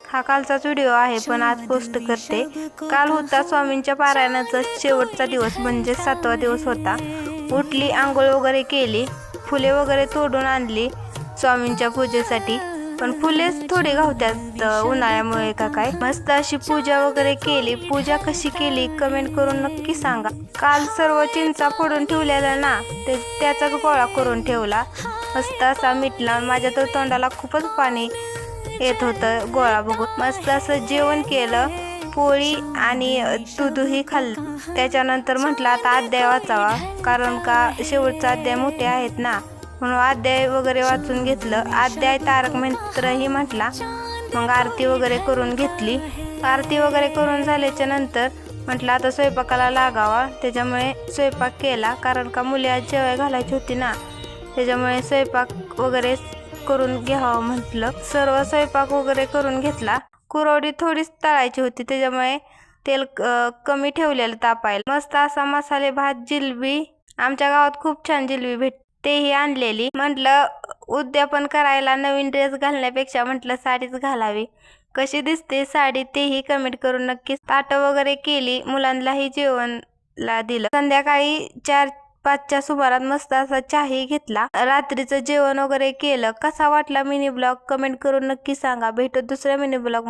हा कालचाच व्हिडिओ आहे पण आज पोस्ट करते। काल होता स्वामींच्या पारायणाचा शेवटचा दिवस म्हणजे 7वा दिवस होता। उठली, आंघोळ वगैरे केली, फुले वगैरे तोडून आणली स्वामींच्या पूजेसाठी, पण फुलेच थोडी गावत्यात उन्हाळ्यामुळे का काय। मस्त अशी पूजा वगैरे केली। पूजा कशी केली कमेंट करून नक्की सांगा। काल सर्व चिंचा फोडून ठेवलेला ना त्याचाच गोळा करून ठेवला, मस्त असा मिटला। माझ्या तर तोंडाला खूपच पाणी येत होतं गोळा बघून। मस्त असं जेवण केलं, पोळी आणि दूधही खाल्लं। त्याच्यानंतर म्हटलं आता अध्याय वाचावा, कारण का शेवटचा अध्याय मोठे आहेत ना, म्हणून अध्याय वगैरे वाचून घेतलं। अध्याय तारक मंत्रही म्हटला। मग आरती वगैरे करून घेतली। आरती वगैरे करून झाल्याच्या नंतर म्हटलं आता स्वयंपाकाला लागावा, त्याच्यामुळे स्वयंपाक केला। कारण का मुली आज जेवाय घालायची होती ना, त्याच्यामुळे स्वयंपाक वगैरे करून घ्यावं म्हटलं। सर्व स्वयंपाक वगैरे करून घेतला। कुरवडी थोडीच तळायची होती, त्याच्यामुळे तेल कमी ठेवलेलं तापायला। मस्त असा मसाले भात, जिलबी, आमच्या गावात खूप छान जिलबी भेटते, तेही आणलेली। म्हटलं उद्यापन करायला नवीन ड्रेस घालण्यापेक्षा म्हटलं साडीच घालावी। कशी दिसते साडी तेही कमेंट करून नक्की। ताटं वगैरे केली, मुलांनाही जेवणला दिलं। संध्याकाळी 4-5च्या सुमारात मस्त असा चहाही घेतला। रात्रीचं जेवण वगैरे केलं। कसा वाटला मिनी ब्लॉग कमेंट करून नक्की सांगा। भेटू दुसऱ्या मिनी ब्लॉग मध्ये।